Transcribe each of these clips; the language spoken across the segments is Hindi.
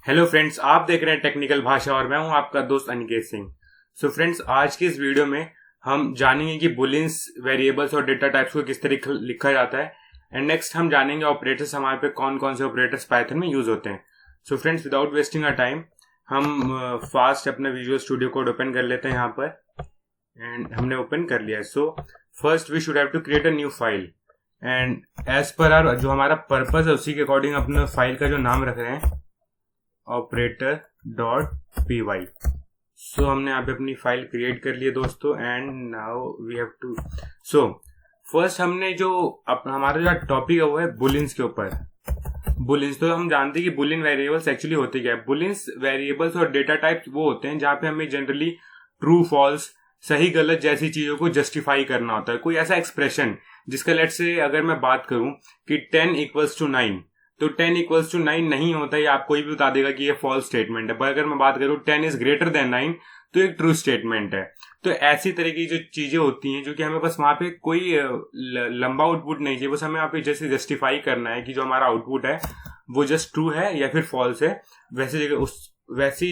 हेलो फ्रेंड्स, आप देख रहे हैं टेक्निकल भाषा और मैं हूं आपका दोस्त अनिकेत सिंह। सो फ्रेंड्स, आज की इस वीडियो में हम जानेंगे कि बुलियंस, वेरिएबल्स और डेटा टाइप्स को किस तरह लिखा जाता है। एंड नेक्स्ट हम जानेंगे ऑपरेटर्स हमारे पे कौन कौन से ऑपरेटर्स पाइथन में यूज होते हैं। So friends, without wasting a time हम फास्ट अपना विजुअल स्टूडियो कोड ओपन कर लेते हैं यहाँ पर। एंड हमने ओपन कर लिया है। So first we should have to create a new file and as per our जो हमारा पर्पज है उसी के अकॉर्डिंग अपने फाइल का जो नाम रख रहे हैं operator.py। सो हमने यहाँ पे अपनी फाइल क्रिएट कर ली है दोस्तों। And now we have to first हमने जो हमारा जो टॉपिक है वो है बुलियंस के ऊपर। बुलियंस तो हम जानते हैं कि बुलियन वेरिएबल्स एक्चुअली होते क्या है। बुलियंस वेरिएबल्स और डेटा टाइप्स वो होते हैं जहाँ पे हमें जनरली ट्रू फॉल्स, सही गलत जैसी चीजों को जस्टिफाई करना होता है। कोई ऐसा एक्सप्रेशन जिसका लेट से अगर मैं बात करूं कि 10 = 9 तो 10 = 9 नहीं होता है, आप कोई भी बता देगा कि ये फॉल्स स्टेटमेंट है। पर अगर मैं बात करूं 10 is greater than 9 तो एक ट्रू स्टेटमेंट है। तो ऐसी तरह की जो चीजें होती हैं जो कि हमें बस वहां पे कोई लंबा आउटपुट नहीं चाहिए, बस हमें वहां पे जैसे जस्टिफाई करना है कि जो हमारा आउटपुट है वो जस्ट ट्रू है या फिर फॉल्स है। वैसी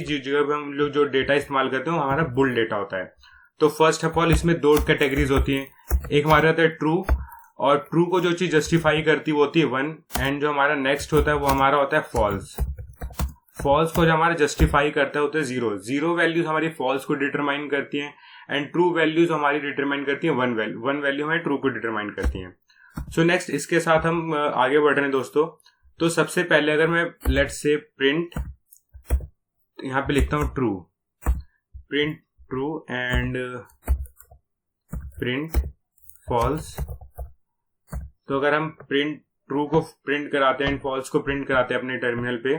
जगह पे हम लोग जो डेटा इस्तेमाल करते हैं वो हमारा बुल डेटा होता है। तो फर्स्ट ऑफ ऑल इसमें दो कैटेगरीज होती हैं। एक हमारा होता है ट्रू, और ट्रू को जो चीज जस्टिफाई करती है वो होती है 1। एंड जो हमारा नेक्स्ट होता है वो हमारा होता है फॉल्स। फॉल्स को जो हमारा जस्टिफाई करता है होता है 0। 0 वैल्यूज हमारी फॉल्स को डिटरमाइन करती हैं एंड ट्रू वैल्यूज हमारी डिटरमाइन करती हैं 1 वैल्यू हमारी ट्रू को डिटरमाइन करती हैं। सो नेक्स्ट इसके साथ हम आगे बढ़ रहे हैं दोस्तों। तो सबसे पहले अगर मैं लेट्स से प्रिंट यहाँ पे लिखता हूँ true, print true and print false. तो अगर हम प्रिंट ट्रू को प्रिंट कराते हैं एंड फॉल्स को प्रिंट कराते हैं अपने टर्मिनल पे,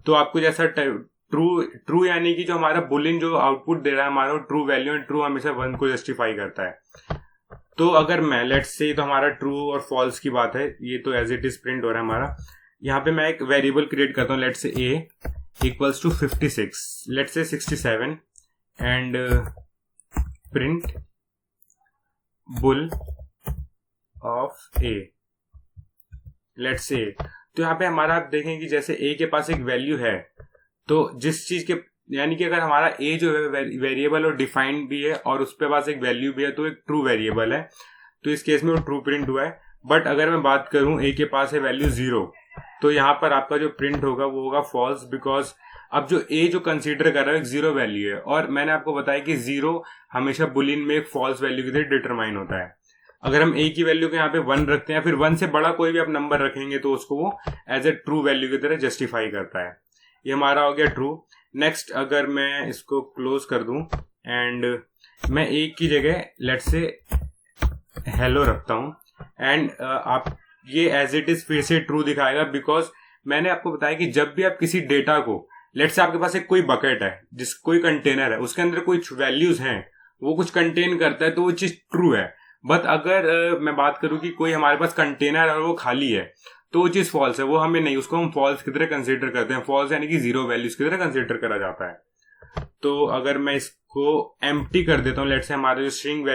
तो आपको जैसा ट्रू यानी कि जो हमारा बुलियन जो आउटपुट दे रहा है हमारा ट्रू वैल्यू, एंड ट्रू हमेशा 1 को जस्टिफाई करता है। तो अगर मैं लेट्स से, तो हमारा ट्रू और फॉल्स की बात है, ये तो एज इट इज प्रिंट हो रहा है हमारा। यहाँ पे मैं एक वेरिएबल क्रिएट करता हूँ, let's say a = 56, let's say 67 and print bull of a, let's say. तो यहाँ पे हमारा आप देखें कि जैसे a के पास एक वैल्यू है, तो जिस चीज के यानी कि अगर हमारा a जो है वेरिएबल और डिफाइंड भी है और उस पे पास एक वैल्यू भी है तो एक ट्रू वेरिएबल है, तो इस केस में वो ट्रू प्रिंट हुआ है। बट अगर मैं बात करूं a के पास है वैल्यू 0, तो यहाँ पर आपका जो प्रिंट होगा वो होगा फॉल्स, बिकॉज अब जो a जो कंसीडर कर रहा है एक 0 वैल्यू है, और मैंने आपको बताया कि 0 हमेशा बुलियन में एक फॉल्स वैल्यू की तरह डिटरमाइन होता है। अगर हम a की वैल्यू को यहाँ पे 1 रखते हैं या फिर 1 से बड़ा कोई भी आप नंबर रखेंगे तो उसको वो एज ए ट्रू वैल्यू की तरह जस्टिफाई करता है। ये हमारा हो गया ट्रू। नेक्स्ट अगर मैं इसको क्लोज कर दूं एंड मैं a की जगह लेट्स से हेलो रखता हूं, एंड आप ये एज इट इज फिर से ट्रू दिखाएगा, बिकॉज मैंने आपको बताया कि जब भी आप किसी डेटा को, लेट्स से आपके पास एक कोई बकेट है, कोई कंटेनर है, उसके अंदर कुछ वैल्यूज हैं, वो कुछ कंटेन करता है, तो वो चीज ट्रू है। बट अगर मैं बात करूं कि कोई हमारे पास कंटेनर है और वो खाली है, तो वो चीज फॉल्स है, वो हमें नहीं, उसको हम फॉल्स की तरह कंसीडर करते हैं। फॉल्स यानी कि 0 वैल्यूज की तरह कंसीडर करा जाता है। तो अगर मैं इसको एम्प्टी कर देता हूँ, लेट्स से हमारा जो स्ट्रिंग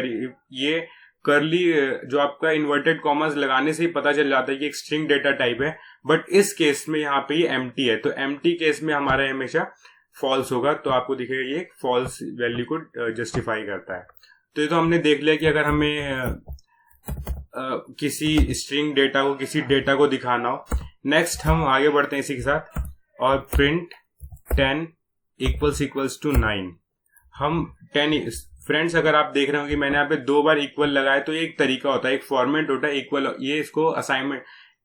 ये करली जो आपका इन्वर्टेड कॉमर्स लगाने से ही पता चल जाता है कि एक स्ट्रिंग डेटा टाइप है, बट इस केस में यहाँ पे ये एम्प्टी है, तो एम्प्टी केस में हमारा हमेशा फॉल्स होगा। तो आपको दिखेगा ये फॉल्स वैल्यू को जस्टिफाई करता है। तो ये तो हमने देख लिया कि अगर हमें किसी स्ट्रिंग डेटा को, किसी डेटा को दिखाना हो। नेक्स्ट हम आगे बढ़ते हैं इसी के साथ, और प्रिंट 10 = 9। हम 10 फ्रेंड्स, अगर आप देख रहे हो कि मैंने यहाँ पे 2 बार इक्वल लगाया, तो ये एक तरीका होता है, एक फॉर्मेट होता है इक्वल। ये इसको असाइनमेंट,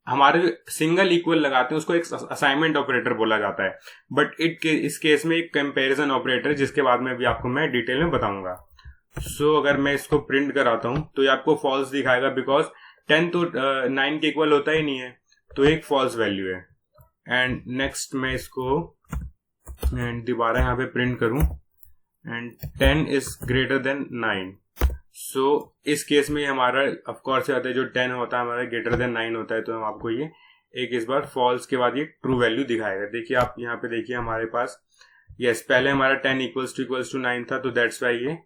हमारे सिंगल इक्वल लगाते हैं उसको एक असाइनमेंट ऑपरेटर बोला जाता है। बट इस केस में एक कंपैरिजन ऑपरेटर, जिसके बाद में भी आपको मैं डिटेल में बताऊंगा। सो अगर मैं इसको प्रिंट कराता हूं तो ये आपको फॉल्स दिखाएगा, बिकॉज 10 तो 9 के इक्वल होता ही नहीं है, तो एक फॉल्स वैल्यू है। एंड नेक्स्ट मैं इसको दोबारा यहाँ पे प्रिंट करूं एंड 10 is greater than 9। सो इस केस में हमारा ऑफकोर्स आता है जो 10 होता है हमारा ग्रेटर देन 9 होता है, तो हम आपको ये एक इस बार फॉल्स के बाद ये ट्रू वैल्यू दिखाएगा। देखिए आप यहाँ पे देखिए हमारे पास पहले हमारा 10 = 9 था, तो दैट्स वाई ये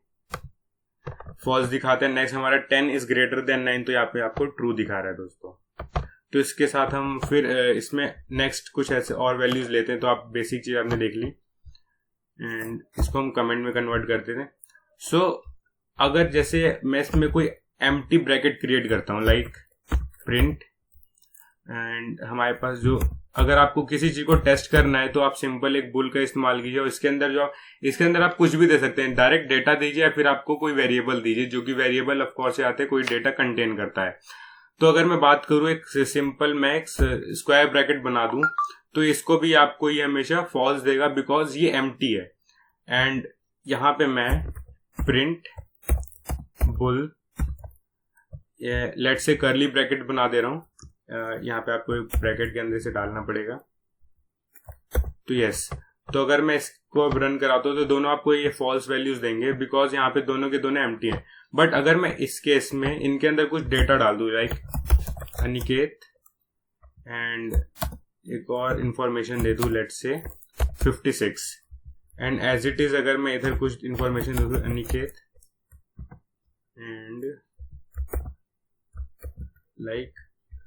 फॉल्स दिखाते हैं। नेक्स्ट हमारा 10 is greater than 9, तो यहाँ पे आपको ट्रू दिखा रहा है दोस्तों। तो इसके साथ हम फिर इसमें नेक्स्ट कुछ ऐसे और वैल्यूज लेते हैं। तो आप बेसिक चीज आपने देख ली एंड इसको हम कमेंट में कन्वर्ट करते थे। सो अगर जैसे मैं इसमें कोई एम्प्टी ब्रैकेट क्रिएट करता हूँ लाइक प्रिंट, एंड हमारे पास जो अगर आपको किसी चीज को टेस्ट करना है तो आप सिंपल एक बुल का इस्तेमाल कीजिए और इसके अंदर आप कुछ भी दे सकते हैं, डायरेक्ट डेटा दीजिए या फिर आपको कोई वेरिएबल दीजिए, जो कि वेरिएबल ऑफ कोर्स आते हैं कोई डेटा कंटेन करता है। तो अगर मैं बात करूं एक सिंपल मैं एक स्क्वायर ब्रैकेट बना दूं तो इसको भी आपको ये हमेशा फॉल्स देगा बिकॉज ये एम्प्टी है। एंड यहाँ पे मैं print bull let's say curly bracket बना दे रहा हूं, यहाँ पे आपको एक ब्रैकेट के अंदर से डालना पड़ेगा। तो यस, तो अगर मैं इसको अब रन कराता हूँ तो दोनों आपको ये फॉल्स वैल्यूज देंगे बिकॉज यहाँ पे दोनों के दोनों एम्प्टी हैं। बट अगर मैं इस केस में इनके अंदर कुछ डेटा डाल दूं लाइक अनिकेत एंड एक और इंफॉर्मेशन दे दूं let's say 56 and as it is अगर मैं इधर कुछ इंफॉर्मेशन दे दूं अनिकेत एंड लाइक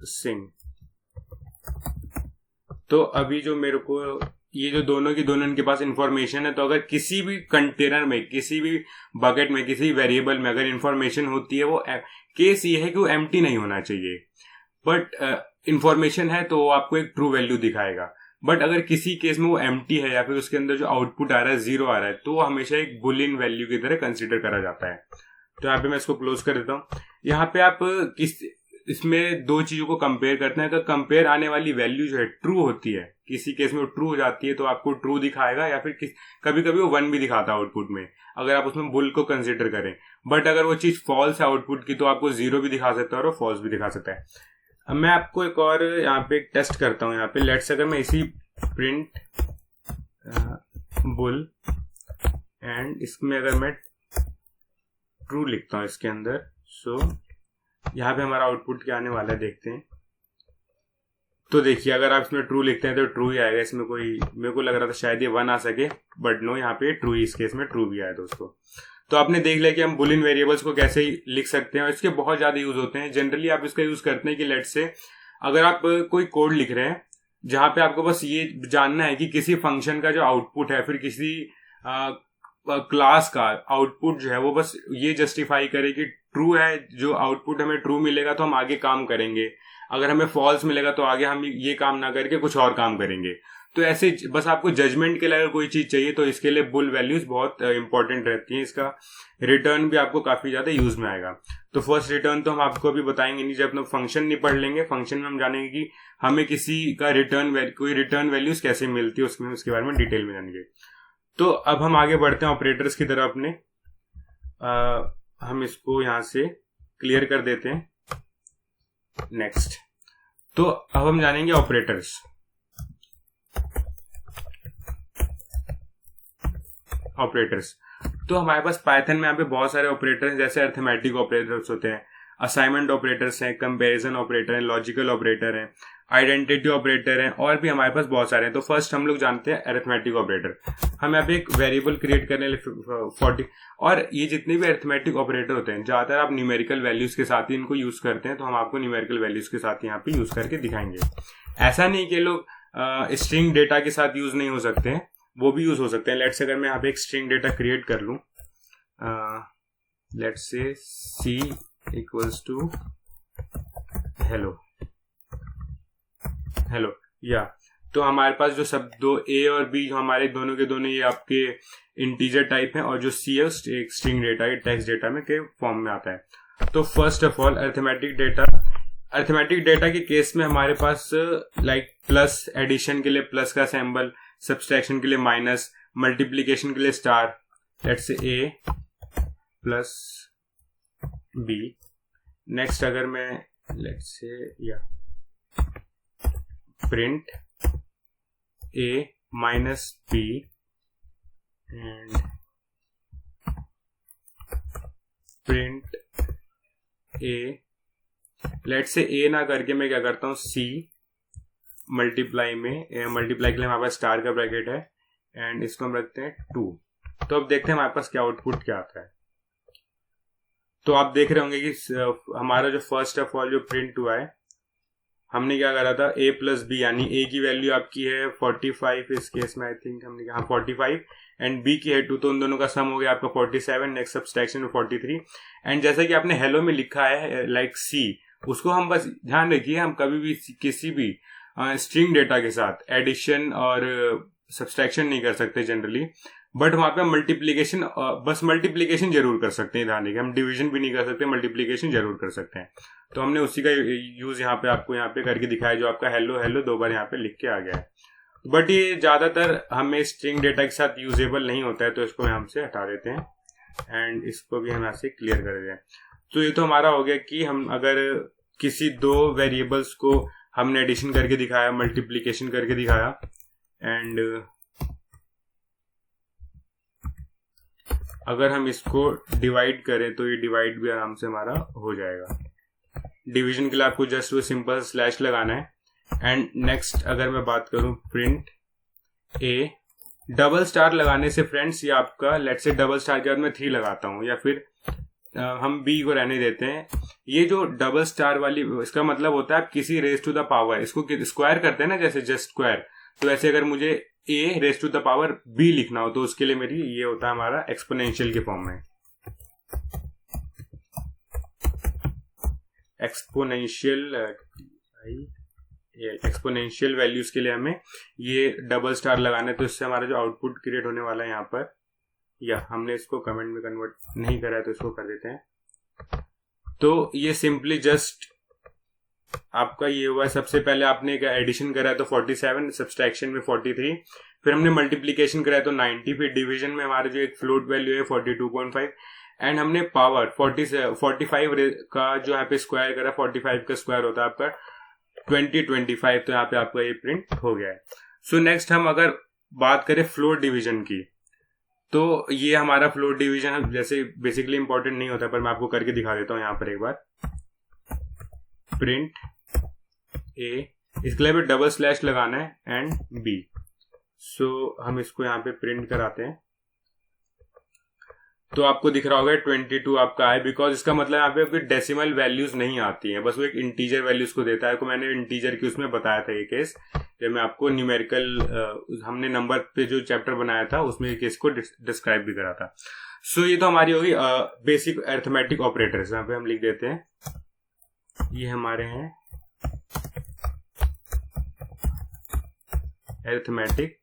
सिंग, तो अभी जो मेरे को ये जो दोनों की दोनों इनके पास इंफॉर्मेशन है, तो अगर किसी भी कंटेनर में किसी भी बकेट में किसी वेरिएबल में अगर इंफॉर्मेशन होती है, वो केस ये है कि वो एम्प्टी नहीं होना चाहिए। बट इंफॉर्मेशन है तो वो आपको एक ट्रू वैल्यू दिखाएगा। बट अगर किसी केस में वो एम्प्टी है या फिर उसके अंदर जो आउटपुट आ रहा है 0 आ रहा है, तो वो हमेशा एक बुलियन वैल्यू की तरह कंसिडर करा जाता है। तो यहाँ पे मैं इसको क्लोज कर देता हूँ। यहाँ पे आप इसमें दो चीजों को कंपेयर करते हैं। अगर कंपेयर आने वाली वैल्यू जो है ट्रू होती है, किसी केस में वो ट्रू हो जाती है तो आपको ट्रू दिखाएगा, या फिर कभी कभी वो 1 भी दिखाता है आउटपुट में अगर आप उसमें बुल को कंसिडर करें। बट अगर वो चीज फॉल्स है आउटपुट की तो आपको 0 भी दिखा सकता है और फॉल्स भी दिखा सकता है। अब मैं आपको एक और यहाँ पे एक टेस्ट करता हूँ। यहाँ पे लेट्स अगर मैं इसी प्रिंट बुल एंड इसमें अगर मैं ट्रू लिखता हूँ इसके अंदर, सो यहाँ पे हमारा आउटपुट क्या आने वाला है देखते हैं। तो देखिए अगर आप इसमें ट्रू लिखते हैं तो ट्रू ही आएगा। इसमें कोई मेरे को लग रहा था शायद ये 1 आ सके, बट नो, यहाँ पे ट्रू ही, इस केस में ट्रू भी आया दोस्तों। तो आपने देख लिया कि हम बुलियन वेरिएबल्स को कैसे लिख सकते हैं और इसके बहुत ज्यादा यूज होते हैं। जनरली आप इसका यूज करते हैं कि लेट्स से अगर आप कोई कोड लिख रहे हैं जहां पे आपको बस ये जानना है कि किसी फंक्शन का जो आउटपुट है फिर किसी क्लास का आउटपुट जो है वो बस ये जस्टिफाई करे कि ट्रू है, जो आउटपुट हमें ट्रू मिलेगा तो हम आगे काम करेंगे, अगर हमें फॉल्स मिलेगा तो आगे हम ये काम ना करके कुछ और काम करेंगे। तो ऐसे बस आपको जजमेंट के लिए अगर कोई चीज चाहिए तो इसके लिए बुल वैल्यूज बहुत इंपॉर्टेंट रहती हैं। इसका रिटर्न भी आपको काफी ज्यादा यूज में आएगा। तो फर्स्ट रिटर्न तो हम आपको अभी बताएंगे नहीं, जब अपना फंक्शन नहीं पढ़ लेंगे, फंक्शन में हम जानेंगे कि हमें किसी का कोई रिटर्न वैल्यूज कैसे मिलती है, उसके बारे में डिटेल में जानेंगे। तो अब हम आगे बढ़ते हैं ऑपरेटर्स की तरफ अपने। हम इसको यहां से क्लियर कर देते हैं। नेक्स्ट, तो अब हम जानेंगे ऑपरेटर्स। तो हमारे पास पाइथन में यहाँ पे बहुत सारे ऑपरेटर्स, जैसे अरिथमेटिक ऑपरेटर्स होते हैं, असाइनमेंट ऑपरेटर्स हैं, कंपैरिजन ऑपरेटर हैं, लॉजिकल ऑपरेटर हैं, आइडेंटिटी ऑपरेटर हैं, और भी हमारे पास बहुत सारे हैं। तो फर्स्ट हम लोग जानते हैं अरिथमेटिक ऑपरेटर। हम यहाँ पे एक वेरिएबल क्रिएट करने 40, और ये जितने भी अरिथमेटिक ऑपरेटर होते हैं ज्यादातर आप न्यूमेरिकल वैल्यूज के साथ ही इनको यूज करते हैं। तो हम आपको न्यूमेरिकल वैल्यूज के साथ यहाँ पे यूज करके दिखाएंगे। ऐसा नहीं कि लोग स्ट्रिंग डेटा के साथ यूज नहीं हो सकते हैं, वो भी यूज हो सकते हैं। लेट्स अगर मैं यहाँ पे एक स्ट्रिंग डेटा क्रिएट कर लूं, let's say C equals to hello या, तो हमारे पास जो सब दो ए और बी जो हमारे दोनों के दोनों ये आपके इंटीजर टाइप हैं, और जो सी है एक स्ट्रिंग डेटा है, टेक्स्ट डेटा में के फॉर्म में आता है। तो first of all arithmetic data के केस में हमारे पास लाइक प्लस, एडिशन के लिए प्लस का सिंबल, सब्सट्रैक्शन के लिए माइनस, मल्टीप्लिकेशन के लिए star, let's say A plus B. Next अगर मैं लेट्स से या print A minus B and print A, let's say A ना करके मैं क्या करता हूं सी मल्टीप्लाई के लिए हमारे पास स्टार का ब्रैकेट है एंड इसको हम रखते हैं 2। तो अब देखते हैं हमारे पास क्या आउटपुट क्या आता है। तो आप देख रहे होंगे कि हमारा जो फर्स्ट ऑफ ऑल जो प्रिंट हुआ है, हमने क्या करा था, a प्लस बी, यानी a की वैल्यू आपकी है 45 इस केस में, आई थिंक हमने कहा 45 एंड b की है 2, तो उन दोनों का सम हो गया आपका 47, नेक्स्ट सब्सट्रैक्शन में 43। एंड जैसा कि आपने हेलो में लिखा है लाइक c, उसको हम बस ध्यान रखिए, हम कभी भी किसी भी स्ट्रिंग डेटा के साथ एडिशन और सब्सट्रैक्शन नहीं कर सकते जनरली, बट वहां पे हम मल्टीप्लीकेशन, बस मल्टीप्लीकेशन जरूर कर सकते हैं, ध्यान रखिए, हम डिवीजन भी नहीं कर सकते, मल्टीप्लीकेशन जरूर कर सकते हैं। तो हमने उसी का यूज यहाँ पे आपको यहाँ पे करके दिखाया, जो आपका हेलो हेलो 2 बार यहाँ पे लिख के आ गया है। बट ये ज्यादातर हमें स्ट्रिंग डेटा के साथ यूजेबल नहीं होता है, तो इसको हम से हटा देते हैं एंड इसको भी हम यहाँ से क्लियर कर देते हैं। तो ये तो हमारा हो गया कि हम अगर किसी 2 वेरिएबल्स को हमने एडिशन करके दिखाया, मल्टीप्लीकेशन करके दिखाया, एंड अगर हम इसको डिवाइड करें तो ये डिवाइड भी आराम से हमारा हो जाएगा। डिवीजन के लिए आपको जस्ट वो सिंपल स्लैश लगाना है। एंड नेक्स्ट अगर मैं बात करूं प्रिंट ए, डबल स्टार लगाने से फ्रेंड्स ये आपका, लेट्स से डबल स्टार के बाद मैं 3 लगाता हूं, या फिर हम बी को रहने देते हैं। ये जो डबल स्टार वाली, इसका मतलब होता है आप किसी रेज टू द पावर, इसको स्क्वायर करते हैं ना, जैसे जस्ट स्क्वायर, तो ऐसे अगर मुझे A raise to the power B लिखना हो तो उसके लिए मेरी ये होता है हमारा एक्सपोनेंशियल के फॉर्म में। एक्सपोनेंशियल वैल्यूज के लिए हमें ये डबल स्टार लगाना है, तो इससे हमारा जो आउटपुट क्रिएट होने वाला है यहाँ पर, या हमने इसको कमेंट में कन्वर्ट नहीं करा है तो इसको कर देते हैं। तो ये सिंपली जस्ट आपका ये हुआ है, सबसे पहले आपने एडिशन करा है तो 47, सब्सट्रैक्शन में 43, फिर हमने मल्टीप्लीकेशन करा है तो 90, फिर डिवीजन में हमारा जो एक फ्लोट वैल्यू है 42.5, एंड हमने पावर 45 का जो यहाँ पे स्क्वायर करा, 45 का स्क्वायर होता है आपका 2025, तो यहाँ पे आपका ये प्रिंट हो गया है। सो नेक्स्ट हम अगर बात करें फ्लोट डिवीजन की, तो ये हमारा फ्लोट डिवीजन जैसे बेसिकली इंपॉर्टेंट नहीं होता, पर मैं आपको करके दिखा देता हूँ यहाँ पर एक बार। प्रिंट ए, इसके लिए भी डबल स्लैश लगाना है एंड बी। सो हम इसको यहाँ पे प्रिंट कराते हैं, तो आपको दिख रहा होगा 22 आपका है, बिकॉज इसका मतलब यहाँ पे आपकी डेसिमल वैल्यूज नहीं आती हैं, बस वो एक इंटीजर वैल्यूज को देता है। को मैंने इंटीजर की उसमें बताया था ये केस, जब मैं आपको न्यूमेरिकल हमने नंबर पे जो चैप्टर बनाया था उसमें ये केस को डिस्क्राइब भी करा था। सो ये तो हमारी होगी बेसिक अरिथमेटिक ऑपरेटर्स, यहाँ पे हम लिख देते हैं, ये हमारे हैं अरिथमेटिक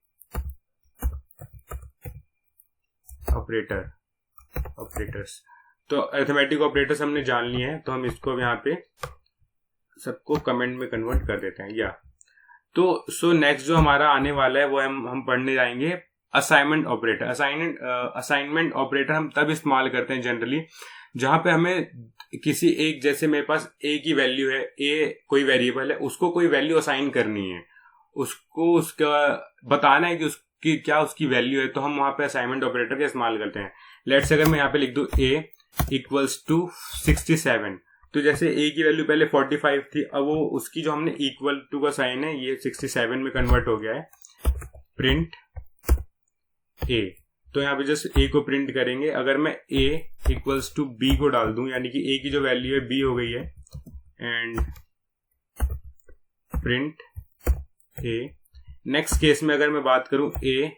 ऑपरेटर्स। तो अरिथमेटिक ऑपरेटर्स हमने जान लिए हैं, तो हम इसको यहाँ पे सबको कमेंट में कन्वर्ट कर देते हैं। या तो सो नेक्स्ट जो हमारा आने वाला है वो हम पढ़ने जाएंगे असाइनमेंट ऑपरेटर। असाइनमेंट ऑपरेटर हम तब इस्तेमाल करते हैं जनरली जहां पे हमें किसी एक, जैसे मेरे पास ए की वैल्यू है, ए कोई वेरिएबल है, उसको कोई वैल्यू असाइन करनी है, उसको उसका बताना है कि उसकी क्या उसकी वैल्यू है, तो हम वहां पे असाइनमेंट ऑपरेटर का इस्तेमाल करते हैं। लेट्स अगर मैं यहाँ पे लिख दूं a इक्वल्स टू 67, तो जैसे a की वैल्यू पहले 45 थी, अब वो उसकी जो हमने इक्वल टू का साइन है ये 67 में कन्वर्ट हो गया है। प्रिंट a, तो यहाँ पे जस्ट a को प्रिंट करेंगे। अगर मैं a इक्वल्स टू b को डाल दूं, यानी कि a की जो वैल्यू है b हो गई है, and print a। Next case में अगर मैं बात करूं a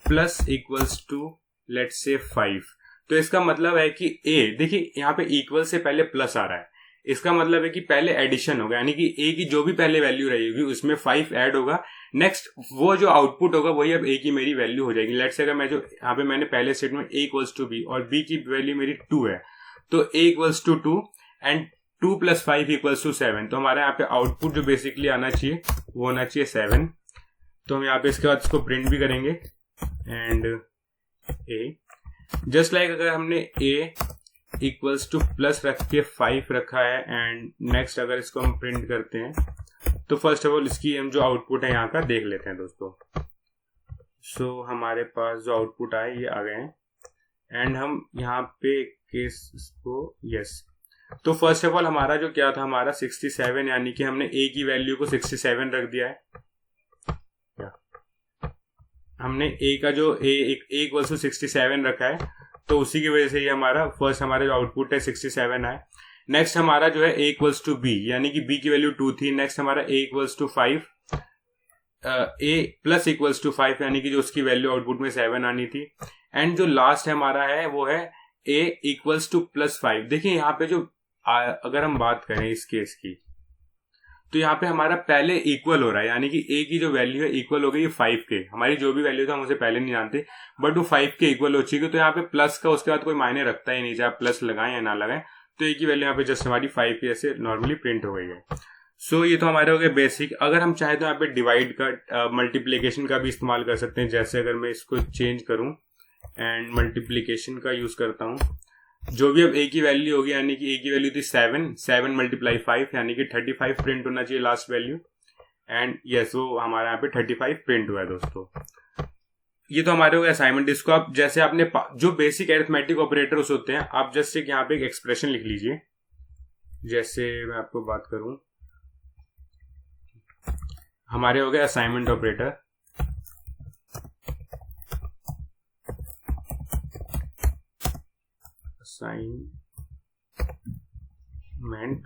plus equals to let's say 5, तो इसका मतलब है कि a, देखिए यहाँ पे इक्वल से पहले प्लस आ रहा है, इसका मतलब है कि पहले एडिशन होगा, यानी कि a की जो भी पहले वैल्यू रहेगी उसमें 5 ऐड होगा, नेक्स्ट वो जो आउटपुट होगा वही अब a की मेरी वैल्यू हो जाएगी। लेट्स से अगर मैं जो यहाँ पे मैंने पहले statement a equals to b और b की वैल्यू मेरी 2 है, तो a equals to 2 and 2 plus 5 equals to 7, तो हमारे यहाँ पे आउटपुट जो बेसिकली आना चाहिए वो होना चाहिए 7। तो हम यहाँ पे इसके बाद इसको प्रिंट भी करेंगे एंड a, जस्ट लाइक अगर हमने a इक्वल्स टू प्लस रख के 5 रखा है, एंड नेक्स्ट अगर इसको हम प्रिंट करते हैं तो फर्स्ट ऑफ ऑल इसकी हम जो आउटपुट है यहाँ का देख लेते हैं दोस्तों। सो हमारे पास जो आउटपुट आए ये आ गए हैं, एंड हम यहाँ पे केस को यस, तो फर्स्ट ऑफ ऑल हमारा जो क्या था, हमारा 67, यानी कि हमने a की वैल्यू को 67 रख दिया है। हमने a का जो a इक्वल्स टू 67 रखा है, तो उसी की वजह से ये हमारा फर्स्ट हमारा जो आउटपुट है 67 है। नेक्स्ट हमारा जो है a इक्वल्स टू b, यानी कि b की वैल्यू 2 थी। नेक्स्ट हमारा a equals to 5, a plus equals to 5, यानी कि जो उसकी वैल्यू आउटपुट में 7 आनी थी। एंड जो लास्ट हमारा है वो है a इक्वल्स टू प्लस 5। देखिए यहाँ पे जो अगर हम बात करें इस केस की, तो यहाँ पे हमारा पहले इक्वल हो रहा है, यानी कि a की जो वैल्यू है इक्वल हो गई 5 के। हमारी जो भी वैल्यू था हम उसे पहले नहीं जानते, बट वो 5 के इक्वल हो चुकी है। तो यहाँ पे प्लस का उसके बाद कोई मायने रखता ही नहीं, चाहे आप प्लस लगाएं या ना लगाएं। तो a की वैल्यू यहाँ पे जस्ट हमारी 5 के ऐसे नॉर्मली प्रिंट हो गई है। सो ये तो हमारे हो गए बेसिक। अगर हम चाहे तो यहाँ पे डिवाइड का मल्टीप्लीकेशन का भी इस्तेमाल कर सकते हैं। जैसे अगर मैं इसको चेंज करूँ एंड मल्टीप्लीकेशन का यूज करता हूँ, जो भी अब a की वैल्यू होगी, यानी कि a की वैल्यू थी 7 मल्टीप्लाई 5, यानी कि 35 प्रिंट होना चाहिए लास्ट वैल्यू। एंड यस, वो हमारे यहाँ पे 35 प्रिंट हुआ है दोस्तों। ये तो हमारे हो गए असाइनमेंट। इसको आप जैसे आपने जो बेसिक अरिथमेटिक ऑपरेटर्स होते हैं, आप जस्ट एक यहाँ पे एक एक्सप्रेशन लिख लीजिए। जैसे मैं आपको बात करूं, हमारे हो गए असाइनमेंट ऑपरेटर। असाइनमेंट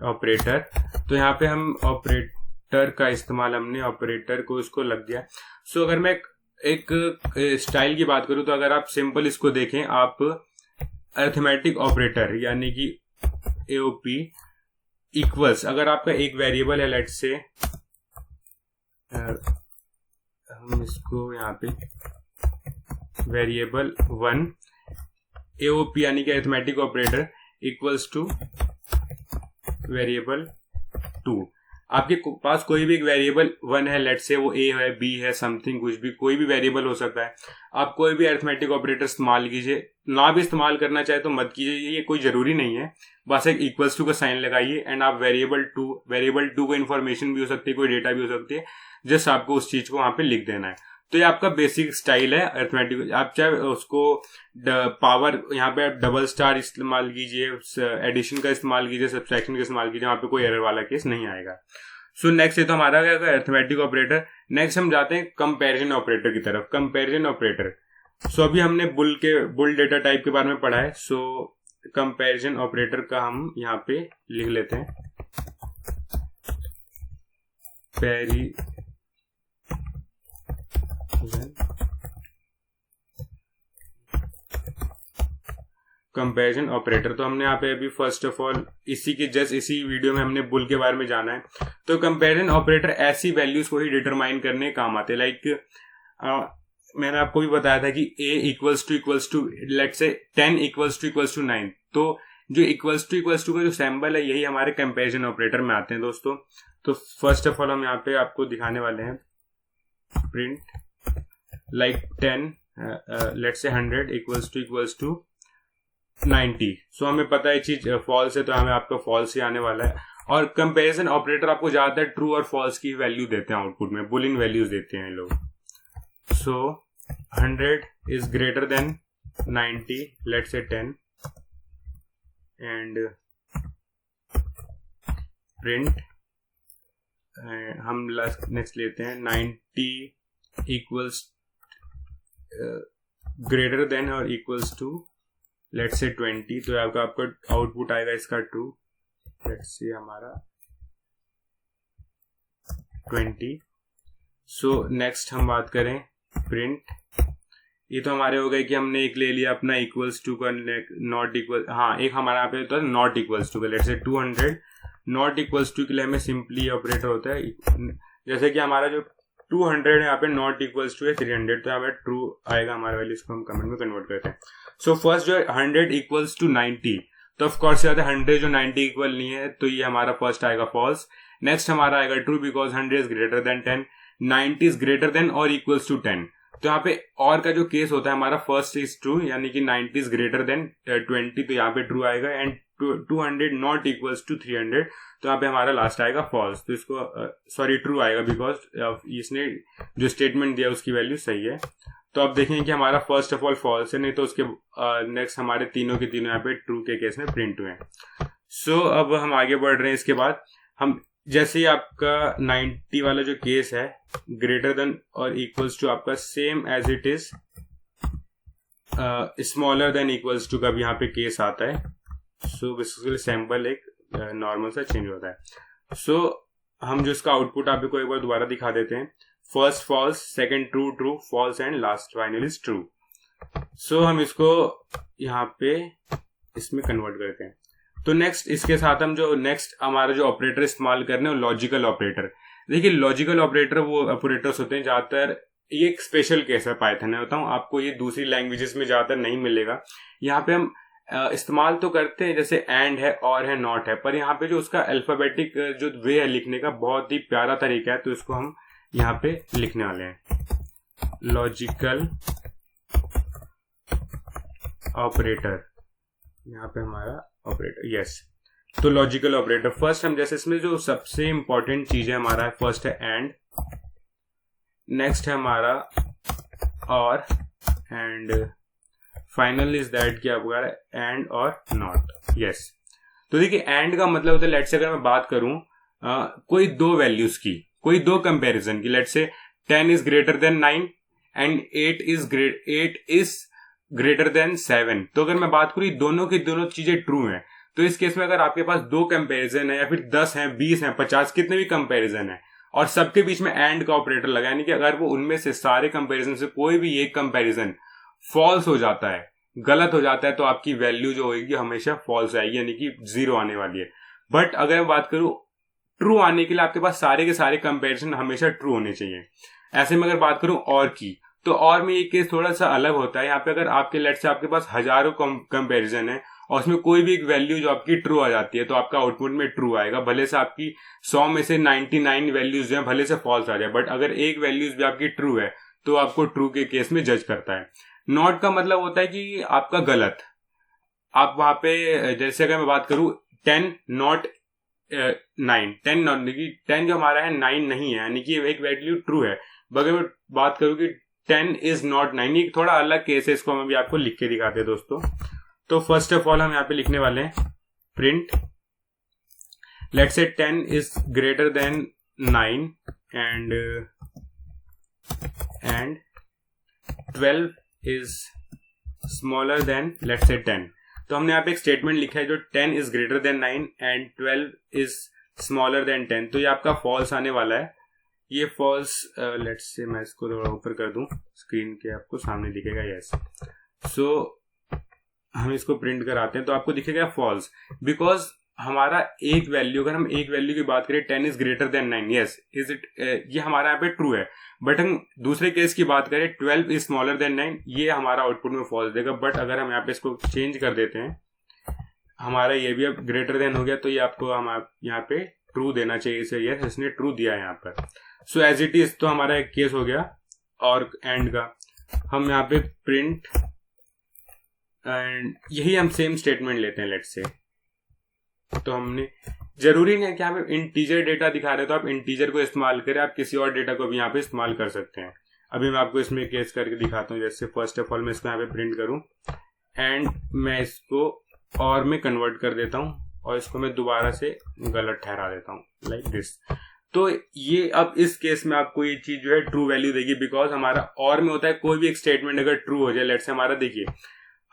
ऑपरेटर, तो यहाँ पे हम ऑपरेटर का इस्तेमाल, हमने ऑपरेटर को इसको लग गया। सो अगर मैं एक स्टाइल की बात करूं, तो अगर आप सिंपल इसको देखें, आप अरिथमेटिक ऑपरेटर यानी कि एओपी इक्वल्स, अगर आपका एक वेरिएबल है, लेट से हम इसको यहाँ पे वेरिएबल 1, एओपी यानी कि arithmetic operator equals two variable 2। आपके पास कोई भी एक वेरिएबल 1 है, लेट से वो a है, b है, समथिंग, कुछ भी, कोई भी वेरिएबल हो सकता है। आप कोई भी अरिथमेटिक ऑपरेटर इस्तेमाल कीजिए, ना भी इस्तेमाल करना चाहे तो मत कीजिए, ये कोई जरूरी नहीं है। बस एक इक्वल्स टू का साइन लगाइए एंड आप वेरिएबल 2 को इन्फॉर्मेशन भी हो सकती है, कोई डेटा भी हो सकती है, जस्ट आपको उस चीज को वहां पे लिख देना है। तो ये आपका बेसिक स्टाइल है अरिथमेटिक। आप चाहे उसको पावर, यहाँ पे आप डबल स्टार इस्तेमाल कीजिए, एडिशन का इस्तेमाल कीजिए, सब्ट्रैक्शन का इस्तेमाल कीजिए, वहां पे कोई एरर वाला केस नहीं आएगा। सो नेक्स्ट ये तो हमारा क्या है अरिथमेटिक ऑपरेटर। नेक्स्ट हम जाते हैं कंपैरिजन ऑपरेटर की तरफ। कंपैरिजन ऑपरेटर, सो अभी हमने बुल डेटा टाइप के बारे में पढ़ा है। सो कंपैरिजन ऑपरेटर का हम यहाँ पे लिख लेते हैं कंपैरिजन ऑपरेटर। तो हमने यहाँ पे अभी फर्स्ट ऑफ ऑल इसी वीडियो में हमने बुल के बारे में जाना है। तो कंपैरिजन ऑपरेटर ऐसी वैल्यूज को ही डिटरमाइन करने काम आते हैं। लाइक मैंने आपको भी बताया था कि a इक्वल्स टू लेट्स से 10 इक्वल्स टू 9। तो जो इक्वल्स टू का जो सैम्बल है, यही हमारे कंपैरिजन ऑपरेटर में आते हैं दोस्तों। तो फर्स्ट ऑफ ऑल हम यहाँ पे आपको दिखाने वाले हैं print like 10 let's say 100 equals to 90। सो हमें पता है चीज फॉल्स है, तो हमें आपका फॉल्स ही आने वाला है। और कंपैरिजन ऑपरेटर आपको ज्यादातर ट्रू और फॉल्स की वैल्यू देते हैं, आउटपुट में बुलियन वैल्यूज देते हैं लोग। सो 100 is greater than 90, let's say 10, and print हम नेक्स्ट लेते हैं 90 इक्वल्स ग्रेटर देन और इक्वल्स टू लेट्स से 20। तो आपका आउटपुट आएगा इसका ट्रू, लेट्स से हमारा 20। सो नेक्स्ट हम बात करें प्रिंट। ये तो हमारे हो गए कि हमने एक ले लिया अपना इक्वल्स टू का, नॉट इक्वल, हाँ एक हमारा यहाँ पे होता है नॉट इक्वल्स टू का, let's say 200 not equals to के लिए हमें सिंपली ऑपरेटर होता है। जैसे कि हमारा जो 200 है यहाँ पे नॉट इक्वल्स टू है 300, तो यहाँ पे ट्रू आएगा हमारा वैल्यू। इसको हम कमेंट में कन्वर्ट करते हैं। सो फर्स्ट जो 100 इक्वल्स टू 90, तो ऑफ कोर्स 100 जो 90 इक्वल नहीं है, तो ये हमारा फर्स्ट आएगा फॉल्स। नेक्स्ट हमारा आएगा true because 100 is greater than 10, 90 is greater than और इक्वल्स टू 10। तो यहाँ पे और का जो केस होता है हमारा फर्स्ट इज ट्रू, यानी कि 90 इज ग्रेटर देन 20, तो यहाँ पे ट्रू आएगा। एंड 200 नॉट इक्वल्स टू 300, तो यहाँ पे हमारा लास्ट आएगा फॉल्स। तो इसको ट्रू आएगा बिकॉज इसने जो स्टेटमेंट दिया उसकी वैल्यू सही है। तो अब देखें कि हमारा फर्स्ट ऑफ ऑल फॉल्स है, नहीं तो उसके नेक्स्ट हमारे तीनों के तीनों यहाँ पे ट्रू के केस में प्रिंट हुए हैं। सो अब हम आगे बढ़ रहे हैं। इसके बाद हम जैसे ही आपका 90 वाला जो केस है ग्रेटर देन और इक्वल्स टू आपका same as it is smaller than equals to का भी यहाँ पे केस आता है। सो बेसिकली सैम्पल एक नॉर्मल सा चेंज होता है। सो हम जो इसका आउटपुट आपको एक बार दोबारा दिखा देते हैं। First false, second true, true false and last final is true. So हम इसको यहाँ पे इसमें कन्वर्ट करते हैं। तो नेक्स्ट इसके साथ हम जो नेक्स्ट हमारा जो ऑपरेटर इस्तेमाल कर रहे हैं लॉजिकल ऑपरेटर। देखिए लॉजिकल ऑपरेटर वो ऑपरेटर्स होते हैं ज्यादातर, ये एक स्पेशल केस है पाइथन में, बताऊं आपको, ये दूसरी लैंग्वेजेस में ज्यादातर नहीं मिलेगा। यहाँ पे हम इस्तेमाल तो करते हैं, जैसे एंड है, और है, नॉट है, पर यहाँ पे जो उसका अल्फाबेटिक जो वे है लिखने का बहुत ही प्यारा तरीका है, तो इसको हम यहाँ पे लिखने वाले हैं लॉजिकल ऑपरेटर। यहाँ पे हमारा ऑपरेटर, यस। तो लॉजिकल ऑपरेटर फर्स्ट हम जैसे इसमें जो सबसे इंपॉर्टेंट चीज है हमारा फर्स्ट है एंड, नेक्स्ट है हमारा और, एंड फाइनल इज दैट कि आपका एंड और नॉट, यस। तो देखिए एंड का मतलब होता है, लेट्स से अगर मैं बात करूं कोई दो वैल्यूज की, कोई दो कंपैरिजन की, let's say 10 is greater than 9 and 8 is greater than 7। तो अगर मैं बात करूं दोनों की दोनों चीजें ट्रू हैं, तो इस केस में अगर आपके पास दो कंपैरिजन है या फिर 10 है, 20 है, 50, कितने भी कंपैरिजन है और सबके बीच में एंड का ऑपरेटर लगा, यानी कि अगर वो उनमें से सारे कंपैरिजन से कोई भी एक कंपैरिजन फॉल्स हो जाता है, गलत हो जाता है, तो आपकी वैल्यू जो होगी हमेशा फॉल्स आएगी, यानी कि 0 आने वाली है। बट अगर मैं बात करूं ट्रू आने के लिए आपके पास सारे के सारे कंपैरिजन हमेशा ट्रू होने चाहिए। ऐसे में अगर बात करूं और की, तो और में ये केस थोड़ा सा अलग होता है। यहाँ पे अगर आपके लेट से आपके पास हजारों कंपैरिजन है और उसमें कोई भी एक वैल्यू जो आपकी ट्रू आ जाती है, तो आपका आउटपुट में ट्रू आएगा, भले से आपकी 100 में से 99 वैल्यूज जो है भले से फॉल्स आ जाए, बट अगर एक वैल्यूज भी आपकी ट्रू है तो आपको ट्रू के केस में जज करता है। नॉट का मतलब होता है कि आपका गलत, आप वहां पे जैसे अगर मैं बात करूं 10 नॉट 9, 10 नॉट, 10 जो हमारा है 9 नहीं है, यानी कि एक वैल्यू ट्रू है। अगर मैं बात करूं कि 10 इज नॉट 9, ये थोड़ा अलग केस है, इसको हम अभी आपको लिख के दिखाते हैं दोस्तों। तो फर्स्ट ऑफ ऑल हम यहाँ पे लिखने वाले हैं print, let's say 10 is greater than 9 and 12 is smaller then let's say 10। तो हमने यहाँ पे एक स्टेटमेंट लिखा है जो 10 is greater than 9 and 12 is smaller then 10, तो ये आपका फॉल्स आने वाला है। ये फॉल्स, लेट्स से मैं इसको थोड़ा ऊपर कर दूं, स्क्रीन के आपको सामने दिखेगा, यस। सो हम इसको प्रिंट कराते हैं तो आपको दिखेगा फॉल्स, बिकॉज हमारा एक वैल्यू, अगर हम एक वैल्यू की बात करें 10 is greater than 9, yes, is it, ये हमारा यहाँ पे ट्रू है। बट हम दूसरे केस की बात करें 12 इज स्मॉलर देन 9, ये हमारा आउटपुट में फॉल्स देगा। बट अगर हम यहाँ पे इसको चेंज कर देते हैं, हमारा ये भी अब ग्रेटर देन हो गया, तो ये आपको हम यहाँ पे ट्रू देना चाहिए इसे, यस, इसने ट्रू दिया है यहाँ पर। सो एज इट इज, तो हमारा एक केस हो गया और एंड का। हम यहाँ पे प्रिंट एंड यही हम सेम स्टेटमेंट लेते हैं, लेट्स से। तो हमने, जरूरी नहीं है कि आप इंटीजर डेटा दिखा रहे हो तो आप इंटीजर को इस्तेमाल करें, आप किसी और डेटा को भी यहाँ पे इस्तेमाल कर सकते हैं। अभी मैं आपको इसमें केस करके दिखाता हूँ। जैसे फर्स्ट ऑफ ऑल मैं इसको यहाँ पे प्रिंट करूँ एंड मैं इसको और में कन्वर्ट कर देता हूँ और इसको मैं दोबारा से गलत ठहरा देता हूँ, लाइक दिस। तो ये अब इस केस में आपको ये चीज जो है ट्रू वैल्यू देगी, बिकॉज हमारा और में होता है कोई भी एक स्टेटमेंट अगर ट्रू हो जाए, लेट्स से हमारा देखिए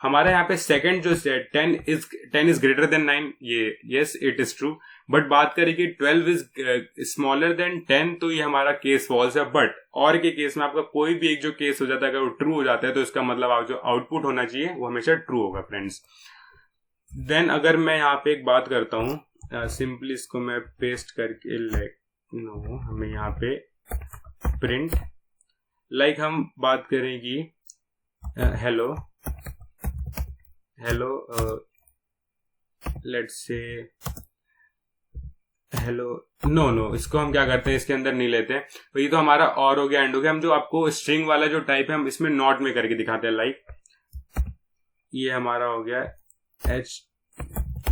हमारा यहाँ पे सेकंड जो 10 इज ग्रेटर देन 9, ये yes it is true. But बात करें कि 12 इज स्मॉलर देन 10, तो ये हमारा केस फॉल्स है। बट और के केस में आपका कोई भी एक जो केस हो जाता है, अगर वो ट्रू हो जाता है, तो इसका मतलब आप जो आउटपुट होना चाहिए वो हमेशा ट्रू होगा फ्रेंड्स। देन अगर मैं यहाँ पे एक बात करता हूँ, सिंपली इसको मैं पेस्ट करके, हमें यहाँ पे प्रिंट, लाइक हम बात करें कि hello let's say hello, no, इसको हम क्या करते हैं, इसके अंदर नहीं लेते हैं। तो ये तो हमारा और हो गया, एंड हो गया। हम जो आपको स्ट्रिंग वाला जो टाइप है हम इसमें नॉट में करके दिखाते हैं, लाइक ये हमारा हो गया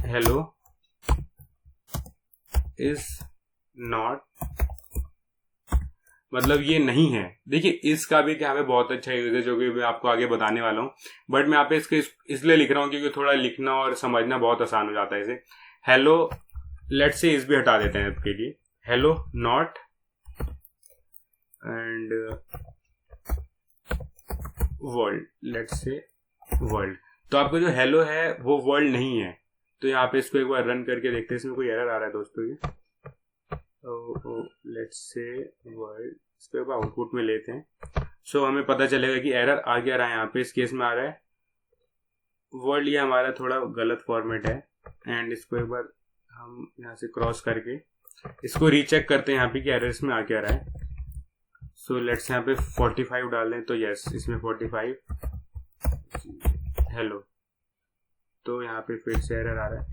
हेलो इज नॉट, मतलब ये नहीं है। देखिए इसका भी क्या है, बहुत अच्छा यूज है जो कि मैं आपको आगे बताने वाला हूँ। बट मैं यहाँ पे इसके इसलिए लिख रहा हूँ क्योंकि थोड़ा लिखना और समझना बहुत आसान हो जाता है इसे। हेलो, लेट्स से इस भी हटा देते हैं आपके लिए, hello not and world, let's say world. तो आपका जो हेलो है वो वर्ल्ड नहीं है, तो यहाँ पे इसको एक बार रन करके देखते हैं इसमें कोई एरर आ रहा है दोस्तों। ये लेट्स से वर्ड, इसको आउटपुट में लेते हैं। सो हमें पता चलेगा कि एरर आ क्या रहा है। यहाँ पे इस केस में आ रहा है वर्ड, ये हमारा थोड़ा गलत फॉर्मेट है। एंड इसको एक बार हम यहाँ से क्रॉस करके इसको रीचेक करते हैं यहाँ पे कि एरर इसमें आ क्या रहा है। सो लेट्स यहाँ पे 45 डाल दें, तो यस इसमें 45 हेलो। तो यहाँ पे फिर से एरर आ रहा है,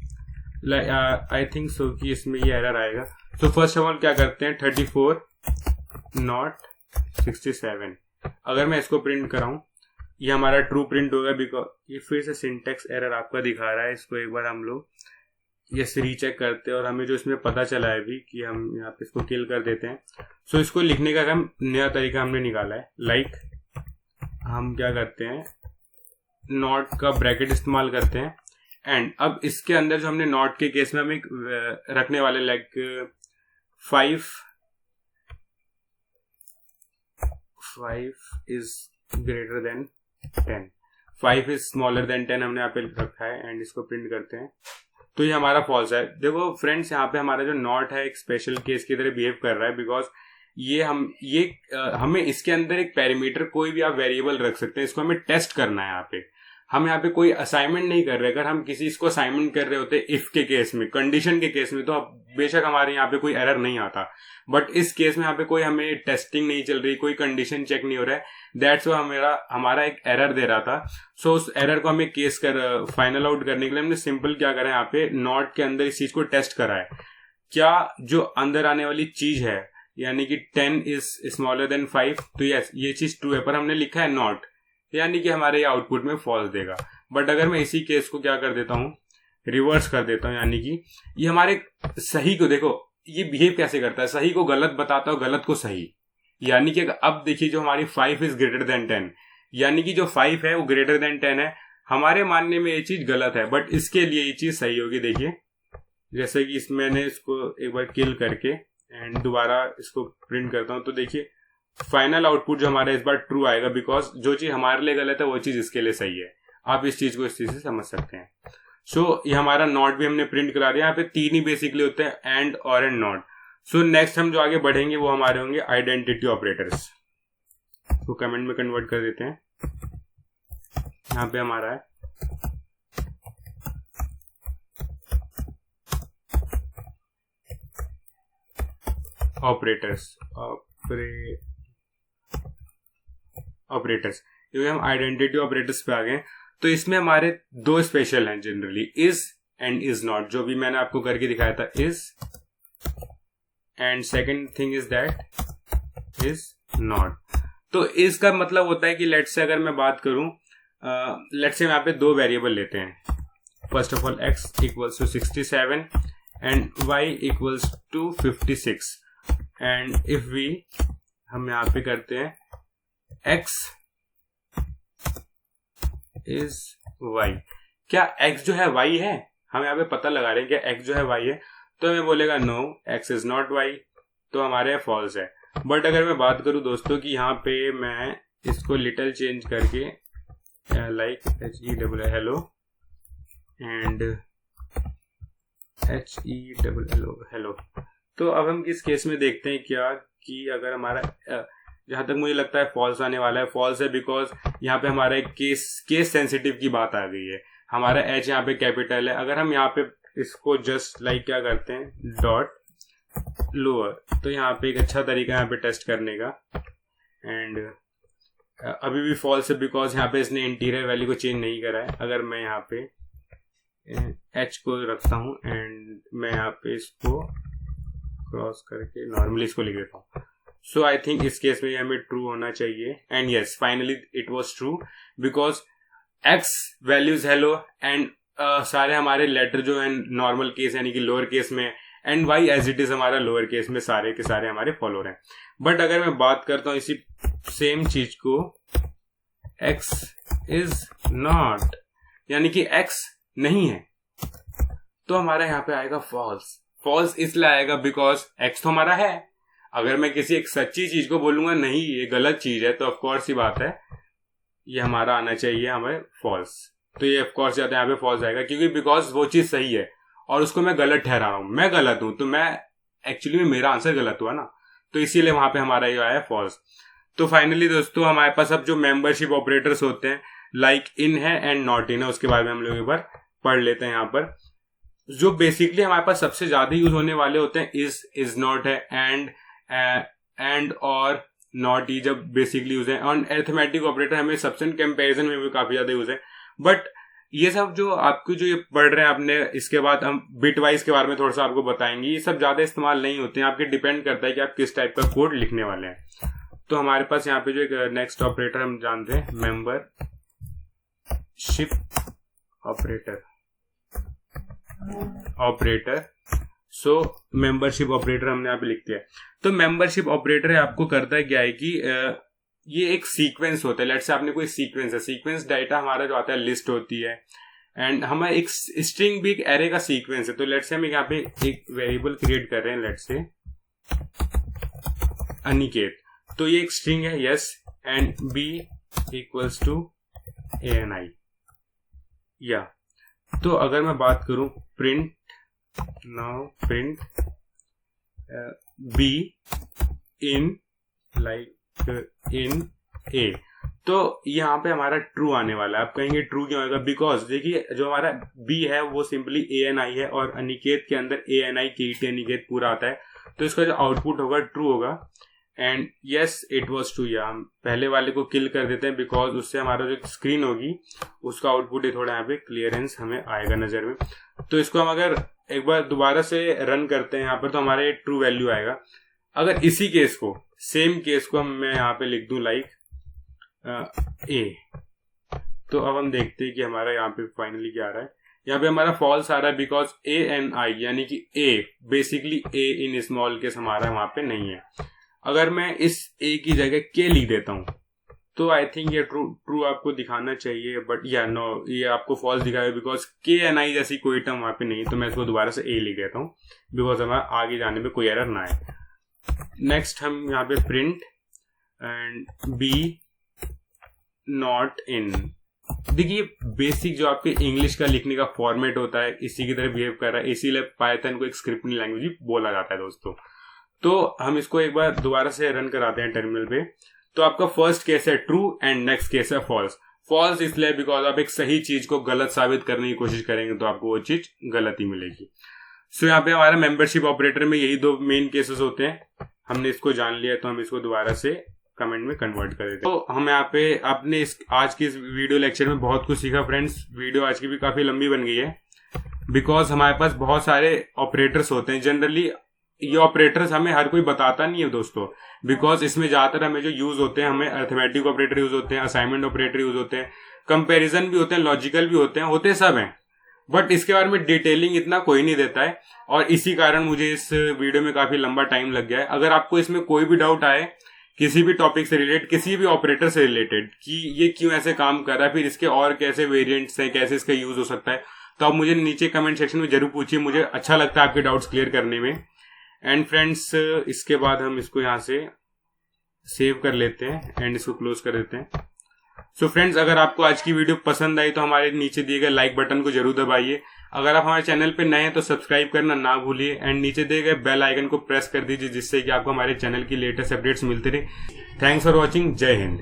आई थिंक सो कि इसमें ये एरर आएगा। तो फर्स्ट ऑफ ऑल क्या करते हैं, 34 नॉट 67। अगर मैं इसको प्रिंट कराऊं, ये हमारा ट्रू प्रिंट होगा, बिकॉज ये फिर से सिंटेक्स एरर आपका दिखा रहा है। इसको एक बार हम लोग ये रीचेक करते हैं और हमें जो इसमें पता चला है अभी कि हम यहाँ पे इसको किल कर देते हैं। सो इसको लिखने का हम नया तरीका हमने निकाला है। लाइक हम क्या करते हैं, नॉट का ब्रैकेट इस्तेमाल करते हैं। एंड अब इसके अंदर जो हमने नॉट के केस में हम एक रखने वाले, like 5 is greater than 10, 5 is smaller then 10 हमने यहाँ पे रखा है। एंड इसको प्रिंट करते हैं, तो ये हमारा फॉल्स है। देखो फ्रेंड्स, यहाँ पे हमारा जो नॉट है एक स्पेशल केस की तरह बिहेव कर रहा है, बिकॉज हमें इसके अंदर एक पैरामीटर कोई भी आप वेरिएबल रख सकते हैं। इसको हमें टेस्ट करना है। यहाँ पे हम यहाँ पे कोई असाइनमेंट नहीं कर रहे। अगर हम किसी इसको असाइनमेंट कर रहे होते इफ के केस में, कंडीशन के केस में, तो बेशक हमारे यहाँ पे कोई एरर नहीं आता। बट इस केस में यहाँ पे कोई हमें टेस्टिंग नहीं चल रही, कोई कंडीशन चेक नहीं हो रहा है, दैट्स वाई हमारा एक एरर दे रहा था। सो उस एरर को हमें केस कर फाइनल आउट करने के लिए हमने सिंपल क्या करा, यहाँ पे नॉट के अंदर इस चीज को टेस्ट करा है। क्या जो अंदर आने वाली चीज है, यानी कि 10 इज स्मॉलर देन 5, तो यस ये चीज ट्रू है, पर हमने लिखा है नॉट, यानी कि हमारे आउटपुट में फॉल्स देगा। बट अगर मैं इसी केस को क्या कर देता हूँ, रिवर्स कर देता हूँ, यानी कि ये हमारे सही को, देखो ये बिहेव कैसे करता है, सही को गलत बताता है, गलत को सही। यानी कि अब देखिए जो हमारी 5 इज ग्रेटर देन 10, यानी कि जो 5 है वो ग्रेटर देन 10 है। हमारे मानने में ये चीज गलत है, बट इसके लिए ये चीज सही होगी। देखिए जैसे कि मैंने इसको एक बार किल करके एंड दोबारा इसको प्रिंट करता हूँ, तो देखिए फाइनल आउटपुट जो हमारा इस बार ट्रू आएगा, बिकॉज जो चीज हमारे लिए गलत है वो चीज इसके लिए सही है। आप इस चीज को इस चीज से समझ सकते हैं। सो ये हमारा नॉट भी हमने प्रिंट करा दिया। यहाँ पे 3 ही बेसिकली होते हैं, एंड, और, एंड, नॉट। सो नेक्स्ट हम जो आगे बढ़ेंगे वो हमारे होंगे आइडेंटिटी ऑपरेटर्स। तो कमेंट में कन्वर्ट कर देते हैं। यहाँ पे हमारा है ऑपरेटर्स, क्योंकि हम आइडेंटिटी ऑपरेटर्स पे आ गए। तो इसमें हमारे 2 स्पेशल हैं generally, is and is not, जो भी मैंने आपको करके दिखाया था, is and second thing is that is not. तो इसका मतलब होता है कि लेट्स से अगर मैं बात करूं, लेट्स से यहाँ पे 2 वेरिएबल लेते हैं। First of all x equals to 67 and y equals to 56। And if we, हम यहाँ पे करते हैं x इज y, क्या x जो है y है? हम यहाँ पे पता लगा रहे हैं क्या x जो है y है, तो हमें बोलेगा no x is not y, तो हमारे यहाँ फॉल्स है। बट अगर मैं बात करूं दोस्तों कि यहाँ पे मैं इसको लिटिल चेंज करके like HE hello and HE hello, तो अब हम किस केस में देखते हैं क्या कि अगर हमारा जहां तक मुझे लगता है फॉल्स आने वाला है। फॉल्स है बिकॉज यहाँ पे हमारा एक केस सेंसिटिव की बात आ गई है। हमारा H यहाँ पे कैपिटल है। अगर हम यहाँ पे इसको जस्ट लाइक क्या करते हैं, डॉट लोअर, तो यहाँ पे एक अच्छा तरीका है यहाँ पे टेस्ट करने का। एंड अभी भी फॉल्स है बिकॉज यहाँ पे इसने इंटीरियर वैल्यू को चेंज नहीं करा है। अगर मैं यहाँ पे H को रखता हूँ एंड मैं यहाँ पे इसको क्रॉस करके नॉर्मली इसको लिख देता हूँ, सो आई थिंक इस केस में हमें ट्रू होना चाहिए। And yes finally it was true because x values hello and सारे हमारे लेटर जो है नॉर्मल केस यानी कि लोअर केस में, and y as it is हमारा लोअर केस में, सारे के सारे हमारे फॉलोअर हैं। बट अगर मैं बात करता हूँ इसी सेम चीज को, x इज नॉट, यानी कि x नहीं है, तो हमारा यहाँ पे आएगा फॉल्स। फॉल्स इसलिए आएगा बिकॉज x तो हमारा है। अगर मैं किसी एक सच्ची चीज को बोलूंगा नहीं ये गलत चीज है, तो ऑफकोर्स ही बात है ये हमारा आना चाहिए हमें फॉल्स। तो ये ऑफकोर्स ज्यादा यहाँ पे फॉल्स आएगा, क्योंकि बिकॉज वो चीज सही है और उसको मैं गलत ठहरा रहा हूँ, मैं गलत हूँ, तो मैं एक्चुअली में मेरा आंसर गलत हुआ ना, तो इसीलिए वहां पे हमारा ये आया फॉल्स। तो फाइनली दोस्तों हमारे पास अब जो मेंबरशिप ऑपरेटर्स होते हैं लाइक इन है एंड नॉट इन है, उसके बारे में हम लोग एक बार पढ़ लेते हैं। यहाँ पर जो बेसिकली हमारे पास सबसे ज्यादा यूज होने वाले होते हैं इज नॉट है, एंड और नॉट ई जब बेसिकली यूज है, और अरिथमेटिक ऑपरेटर हमें सबसे कंपैरिजन में भी काफी ज्यादा यूज है। बट ये सब जो आपको जो ये पढ़ रहे हैं आपने, इसके बाद हम बिट वाइज के बारे में थोड़ा सा आपको बताएंगे, ये सब ज्यादा इस्तेमाल नहीं होते हैं, आपके डिपेंड करता है कि आप किस टाइप का कोड लिखने वाले हैं। तो हमारे पास यहाँ पे जो एक नेक्स्ट ऑपरेटर हम जानते हैं मेंबरशिप ऑपरेटर। सो मेंबरशिप ऑपरेटर हमने यहाँ पे लिख दिया। तो मेंबरशिप ऑपरेटर आपको करता है क्या है कि ये एक सीक्वेंस होता है। लेट्स से आपने कोई सीक्वेंस है, सीक्वेंस डाटा हमारा जो आता है लिस्ट होती है, एंड हमारा एक स्ट्रिंग भी एक एरे का सीक्वेंस है। तो लेट्स से हम यहाँ पे एक वेरिएबल क्रिएट कर रहे हैं, लेट्स से अनिकेत, तो ये एक स्ट्रिंग है yes, and B equals to ANI या। तो अगर मैं बात करूं print B in like in A, तो यहाँ पे हमारा ट्रू आने वाला है। आप कहेंगे ट्रू क्यों आएगा? बिकॉज देखिए जो हमारा बी है वो सिंपली ANI है, और अनिकेत के अंदर ANI KT अनिकेत पूरा आता है, तो इसका जो आउटपुट होगा ट्रू होगा। And yes it was true, या हम पहले वाले को किल कर देते हैं बिकॉज उससे हमारा जो स्क्रीन होगी उसका आउटपुट ही थोड़ा यहाँ पे क्लियरेंस हमें आएगा नजर में। तो इसको हम अगर एक बार दोबारा से रन करते हैं यहाँ पर, तो हमारा ये ट्रू वैल्यू आएगा। अगर इसी केस को, सेम केस को मैं यहाँ पे लिख दूं लाइक ए, तो अब हम देखते हैं कि हमारा यहाँ पे फाइनली क्या आ रहा है। यहाँ पे हमारा फॉल्स आ रहा है बिकॉज ANI यानी कि A, basically A in small case हमारा वहां पे नहीं है। अगर मैं इस ए की जगह के लिख देता हूं तो आई थिंक ये ट्रू आपको दिखाना चाहिए, बट या नो ये आपको फॉल्स दिखाएगा बिकॉज KNI जैसी कोई टर्म वहां पे नहीं। तो मैं इसको दोबारा से ए लिख देता हूँ बिकॉज हमारा आगे जाने में कोई एरर ना आए। नेक्स्ट हम यहाँ पे print and b not in. देखिए बेसिक जो आपके इंग्लिश का लिखने का फॉर्मेट होता है इसी की तरह बिहेव कर रहा है, इसीलिए पाइथन को एक स्क्रिप्टिंग लैंग्वेज भी बोला जाता है दोस्तों। तो हम इसको एक बार दोबारा से रन कराते हैं टर्मिनल पे। तो आपका फर्स्ट केस है ट्रू एंड नेक्स्ट केस है फॉल्स। फॉल्स इसलिए बिकॉज आप एक सही चीज को गलत साबित करने की कोशिश करेंगे तो आपको वो चीज गलत ही मिलेगी। सो यहाँ पे हमारा मेंबरशिप ऑपरेटर में यही दो मेन केसेस होते हैं। हमने इसको जान लिया तो हम इसको दोबारा से कमेंट में कन्वर्ट कर देते हैं। तो हम यहाँ पे अपने आज की इस वीडियो लेक्चर में बहुत कुछ सीखा फ्रेंड्स। वीडियो आज की भी काफी लंबी बन गई है बिकॉज हमारे पास बहुत सारे ऑपरेटर्स होते हैं। जनरली ये ऑपरेटर्स हमें हर कोई बताता नहीं है दोस्तों, बिकॉज इसमें ज्यादातर हमें जो यूज होते हैं, हमें अरिथमेटिक ऑपरेटर यूज होते हैं, असाइनमेंट ऑपरेटर यूज होते हैं, कंपैरिजन भी होते हैं, लॉजिकल भी होते सब हैं, बट इसके बारे में डिटेलिंग इतना कोई नहीं देता है। और इसी कारण मुझे इस वीडियो में काफी लंबा टाइम लग गया है। अगर आपको इसमें कोई भी डाउट आए किसी भी टॉपिक से रिलेटेड, किसी भी ऑपरेटर से रिलेटेड कि ये क्यों ऐसे काम कर रहा है, फिर इसके और कैसे वेरिएंट्स हैं, कैसे इसका यूज हो सकता है, तो आप मुझे नीचे कमेंट सेक्शन में जरूर पूछिए। मुझे अच्छा लगता है आपके डाउट्स क्लियर करने में। एंड फ्रेंड्स इसके बाद हम इसको यहाँ से सेव कर लेते हैं एंड इसको क्लोज कर देते हैं। सो फ्रेंड्स अगर आपको आज की वीडियो पसंद आई तो हमारे नीचे दिए गए लाइक बटन को जरूर दबाइए। अगर आप हमारे चैनल पे नए हैं तो सब्सक्राइब करना ना भूलिए एंड नीचे दिए गए बेल आइकन को प्रेस कर दीजिए जिससे कि आपको हमारे चैनल की लेटेस्ट अपडेट्स मिलते रहे। Thanks for watching. जय हिंद।